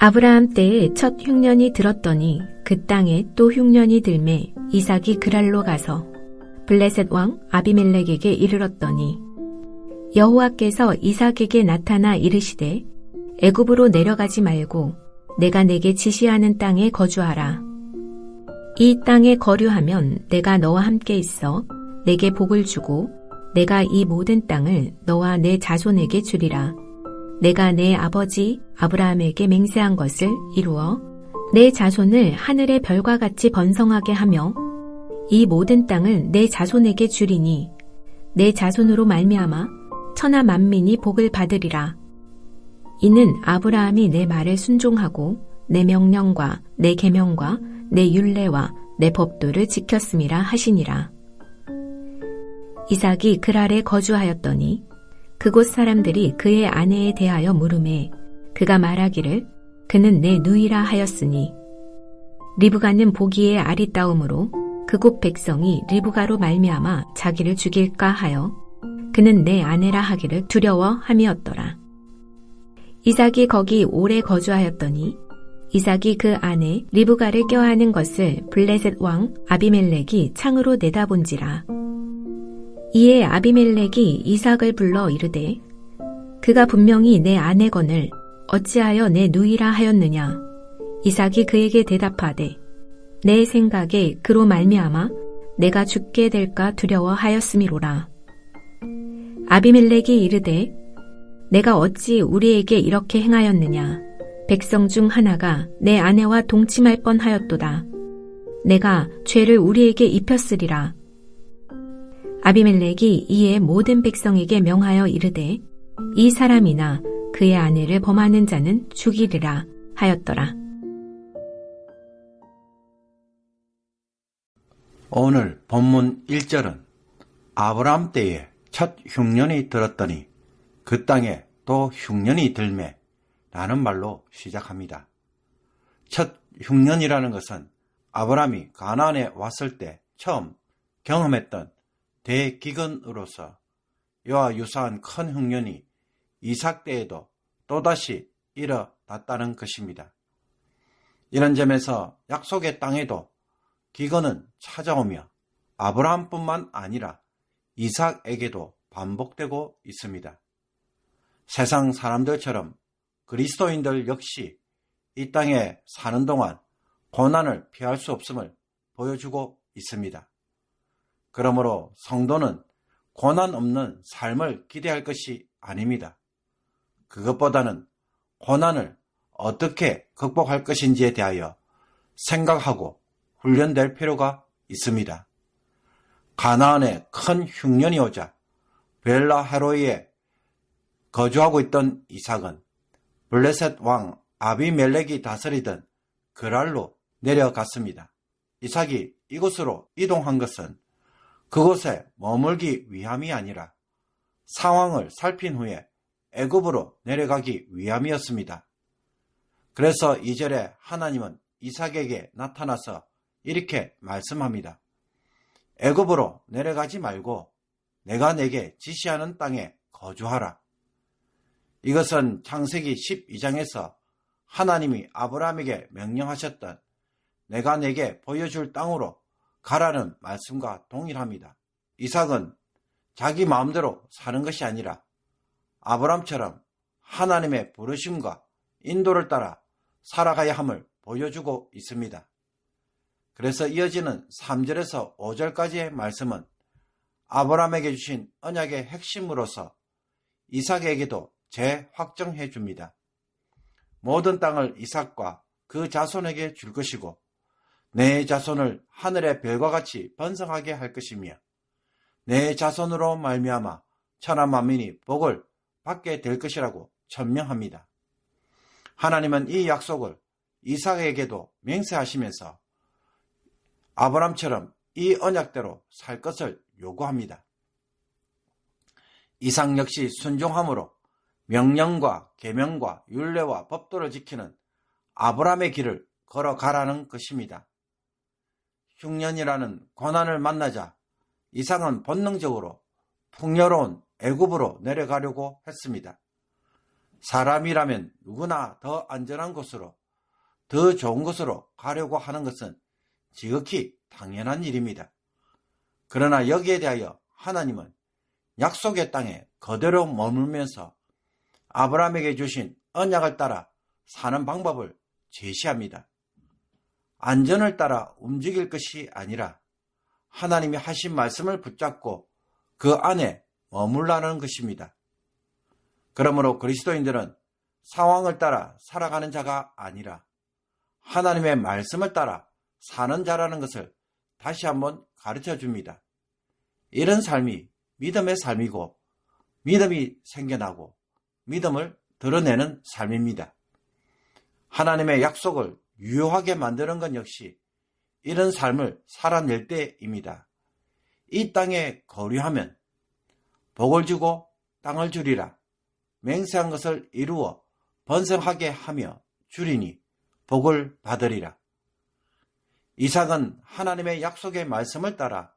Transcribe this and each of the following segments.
아브라함 때에 첫 흉년이 들었더니 그 땅에 또 흉년이 들매 이삭이 그랄로 가서 블레셋 왕 아비멜렉에게 이르렀더니 여호와께서 이삭에게 나타나 이르시되 애굽으로 내려가지 말고 내가 내게 지시하는 땅에 거주하라. 이 땅에 거류하면 내가 너와 함께 있어 내게 복을 주고 내가 이 모든 땅을 너와 내 자손에게 주리라. 내가 내 아버지 아브라함에게 맹세한 것을 이루어 내 자손을 하늘의 별과 같이 번성하게 하며 이 모든 땅을 내 자손에게 주리니 내 자손으로 말미암아 천하 만민이 복을 받으리라. 이는 아브라함이 내 말을 순종하고 내 명령과 내 계명과 내 율례와 내 법도를 지켰음이라 하시니라. 이삭이 그랄에 거주하였더니 그곳 사람들이 그의 아내에 대하여 물으매 그가 말하기를 그는 내 누이라 하였으니 리브가는 보기에 아리따움으로 그곳 백성이 리브가로 말미암아 자기를 죽일까 하여 그는 내 아내라 하기를 두려워함이었더라. 이삭이 거기 오래 거주하였더니 이삭이 그 아내 리브가를 껴안은 것을 블레셋 왕 아비멜렉이 창으로 내다본지라. 이에 아비멜렉이 이삭을 불러 이르되 그가 분명히 내 아내거늘 어찌하여 내 누이라 하였느냐. 이삭이 그에게 대답하되 내 생각에 그로 말미암아 내가 죽게 될까 두려워하였음이로라. 아비멜렉이 이르되 내가 어찌 우리에게 이렇게 행하였느냐. 백성 중 하나가 내 아내와 동침할 뻔하였도다. 내가 죄를 우리에게 입혔으리라. 아비멜렉이 이에 모든 백성에게 명하여 이르되 이 사람이나 그의 아내를 범하는 자는 죽이리라 하였더라. 오늘 본문 1절은 아브라함 때에 첫 흉년이 들었더니 그 땅에 또 흉년이 들매 라는 말로 시작합니다. 첫 흉년이라는 것은 아브라함이 가나안에 왔을 때 처음 경험했던 대기근으로서 이와 유사한 큰 흉년이 이삭 때에도 또다시 일어났다는 것입니다. 이런 점에서 약속의 땅에도 기근은 찾아오며 아브라함뿐만 아니라 이삭에게도 반복되고 있습니다. 세상 사람들처럼 그리스도인들 역시 이 땅에 사는 동안 고난을 피할 수 없음을 보여주고 있습니다. 그러므로 성도는 고난 없는 삶을 기대할 것이 아닙니다. 그것보다는 고난을 어떻게 극복할 것인지에 대하여 생각하고 훈련될 필요가 있습니다. 가나안에 큰 흉년이 오자 벨라하로이에 거주하고 있던 이삭은 블레셋 왕 아비멜렉이 다스리던 그랄로 내려갔습니다. 이삭이 이곳으로 이동한 것은 그곳에 머물기 위함이 아니라 상황을 살핀 후에 애굽으로 내려가기 위함이었습니다. 그래서 2절에 하나님은 이삭에게 나타나서 이렇게 말씀합니다. 애굽으로 내려가지 말고 내가 내게 지시하는 땅에 거주하라. 이것은 창세기 12장에서 하나님이 아브라함에게 명령하셨던 내가 내게 보여줄 땅으로 가라는 말씀과 동일합니다. 이삭은 자기 마음대로 사는 것이 아니라 아브라함처럼 하나님의 부르심과 인도를 따라 살아가야 함을 보여주고 있습니다. 그래서 이어지는 3절에서 5절까지의 말씀은 아브라함에게 주신 언약의 핵심으로서 이삭에게도 재확정해 줍니다. 모든 땅을 이삭과 그 자손에게 줄 것이고 내 자손을 하늘의 별과 같이 번성하게 할 것이며 내 자손으로 말미암아 천하 만민이 복을 받게 될 것이라고 천명합니다. 하나님은 이 약속을 이삭에게도 맹세하시면서 아브라함처럼 이 언약대로 살 것을 요구합니다. 이삭 역시 순종함으로 명령과 계명과 율례와 법도를 지키는 아브라함의 길을 걸어가라는 것입니다. 흉년이라는 고난을 만나자 이삭은 본능적으로 풍요로운 애굽으로 내려가려고 했습니다. 사람이라면 누구나 더 안전한 곳으로, 더 좋은 곳으로 가려고 하는 것은 지극히 당연한 일입니다. 그러나 여기에 대하여 하나님은 약속의 땅에 그대로 머물면서 아브라함에게 주신 언약을 따라 사는 방법을 제시합니다. 안전을 따라 움직일 것이 아니라 하나님이 하신 말씀을 붙잡고 그 안에 머물라는 것입니다. 그러므로 그리스도인들은 상황을 따라 살아가는 자가 아니라 하나님의 말씀을 따라 사는 자라는 것을 다시 한번 가르쳐 줍니다. 이런 삶이 믿음의 삶이고 믿음이 생겨나고 믿음을 드러내는 삶입니다. 하나님의 약속을 유효하게 만드는 것 역시 이런 삶을 살아낼 때입니다. 이 땅에 거류하면 복을 주고 땅을 주리라. 맹세한 것을 이루어 번성하게 하며 주리니 복을 받으리라. 이삭은 하나님의 약속의 말씀을 따라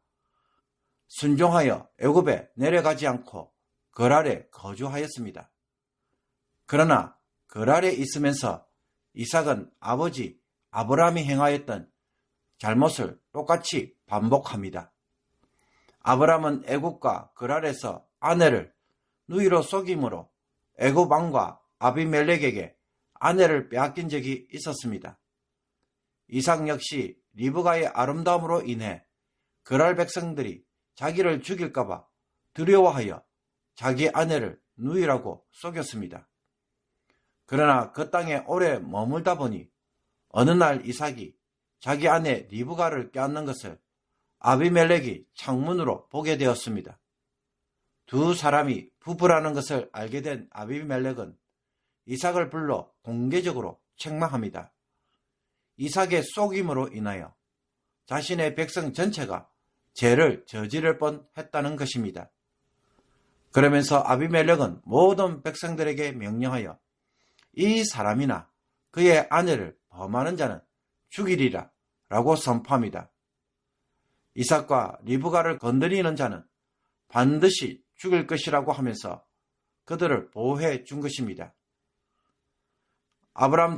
순종하여 애굽에 내려가지 않고 거랄에 거주하였습니다. 그러나 거랄에 있으면서 이삭은 아버지 아브라함이 행하였던 잘못을 똑같이 반복합니다. 아브라함은 애굽과 거랄에서 아내를 누이로 속임으로 애굽 왕과 아비멜렉에게 아내를 빼앗긴 적이 있었습니다. 이삭 역시 리브가의 아름다움으로 인해 거랄 백성들이 자기를 죽일까봐 두려워하여 자기 아내를 누이라고 속였습니다. 그러나 그 땅에 오래 머물다 보니 어느 날 이삭이 자기 아내 리브가를 껴안는 것을 아비멜렉이 창문으로 보게 되었습니다. 두 사람이 부부라는 것을 알게 된 아비멜렉은 이삭을 불러 공개적으로 책망합니다. 이삭의 속임으로 인하여 자신의 백성 전체가 죄를 저지를 뻔했다는 것입니다. 그러면서 아비멜렉은 모든 백성들에게 명령하여 이 사람이나 그의 아내를 범하는 자는 죽이리라 라고 선포합니다. 이삭과 리브가를 건드리는 자는 반드시 죽일 것이라고 하면서 그들을 보호해 준 것입니다. 아브라함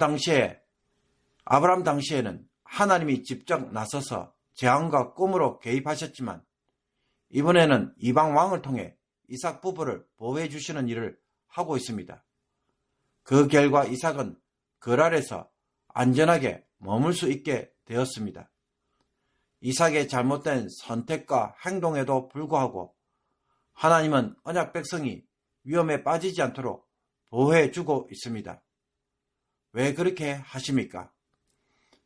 당시에는 하나님이 직접 나서서 재앙과 꿈으로 개입하셨지만 이번에는 이방 왕을 통해 이삭 부부를 보호해 주시는 일을 하고 있습니다. 그 결과 이삭은 거랄에서 안전하게 머물 수 있게 되었습니다. 이삭의 잘못된 선택과 행동에도 불구하고 하나님은 언약 백성이 위험에 빠지지 않도록 보호해 주고 있습니다. 왜 그렇게 하십니까?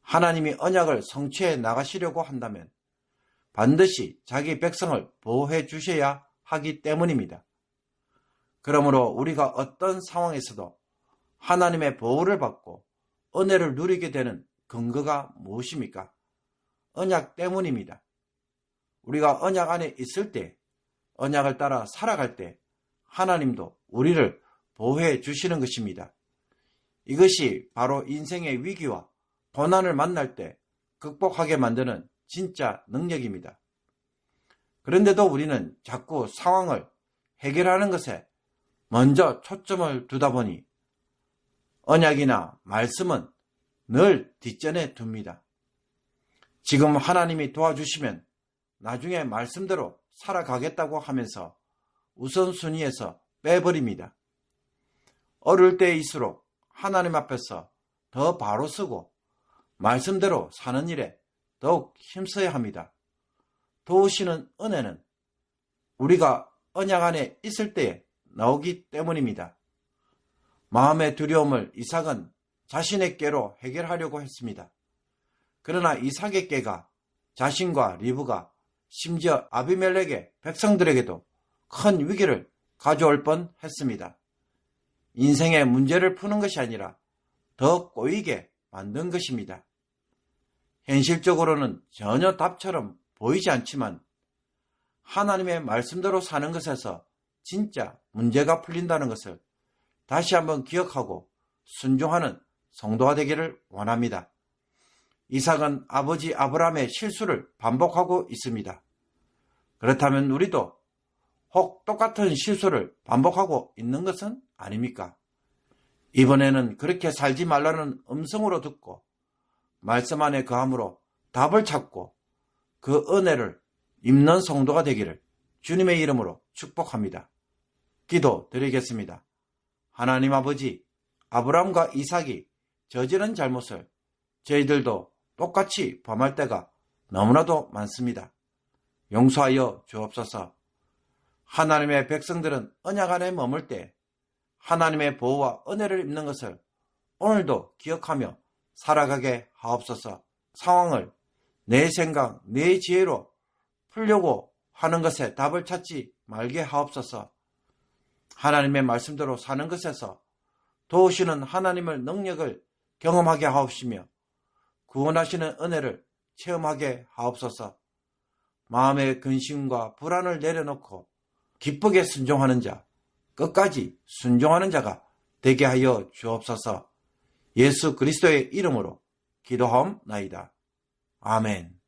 하나님이 언약을 성취해 나가시려고 한다면 반드시 자기 백성을 보호해 주셔야 하기 때문입니다. 그러므로 우리가 어떤 상황에서도 하나님의 보호를 받고 은혜를 누리게 되는 근거가 무엇입니까? 언약 때문입니다. 우리가 언약 안에 있을 때, 언약을 따라 살아갈 때 하나님도 우리를 보호해 주시는 것입니다. 이것이 바로 인생의 위기와 고난을 만날 때 극복하게 만드는 진짜 능력입니다. 그런데도 우리는 자꾸 상황을 해결하는 것에 먼저 초점을 두다 보니 언약이나 말씀은 늘 뒷전에 둡니다. 지금 하나님이 도와주시면 나중에 말씀대로 살아가겠다고 하면서 우선순위에서 빼버립니다. 어릴 때일수록 하나님 앞에서 더 바로 서고 말씀대로 사는 일에 더욱 힘써야 합니다. 도우시는 은혜는 우리가 언약 안에 있을 때에 나오기 때문입니다. 마음의 두려움을 이삭은 자신의 꾀로 해결하려고 했습니다. 그러나 이삭의 꾀가 자신과 리브가 심지어 아비멜렉의 백성들에게도 큰 위기를 가져올 뻔했습니다. 인생의 문제를 푸는 것이 아니라 더 꼬이게 만든 것입니다. 현실적으로는 전혀 답처럼 보이지 않지만 하나님의 말씀대로 사는 것에서 진짜 문제가 풀린다는 것을 다시 한번 기억하고 순종하는 성도가 되기를 원합니다. 이삭은 아버지 아브라함의 실수를 반복하고 있습니다. 그렇다면 우리도 혹 똑같은 실수를 반복하고 있는 것은 아닙니까? 이번에는 그렇게 살지 말라는 음성으로 듣고 말씀 안에 거함으로 답을 찾고 그 은혜를 입는 성도가 되기를 주님의 이름으로 축복합니다. 기도 드리겠습니다. 하나님 아버지, 아브라함과 이삭이 저지른 잘못을 저희들도 똑같이 범할 때가 너무나도 많습니다. 용서하여 주옵소서. 하나님의 백성들은 언약 안에 머물 때 하나님의 보호와 은혜를 입는 것을 오늘도 기억하며 살아가게 하옵소서. 상황을 내 생각, 내 지혜로 풀려고 하는 것에 답을 찾지 말게 하옵소서. 하나님의 말씀대로 사는 것에서 도우시는 하나님의 능력을 경험하게 하옵시며 구원하시는 은혜를 체험하게 하옵소서. 마음의 근심과 불안을 내려놓고 기쁘게 순종하는 자, 끝까지 순종하는 자가 되게 하여 주옵소서. 예수 그리스도의 이름으로 기도하옵나이다. 아멘.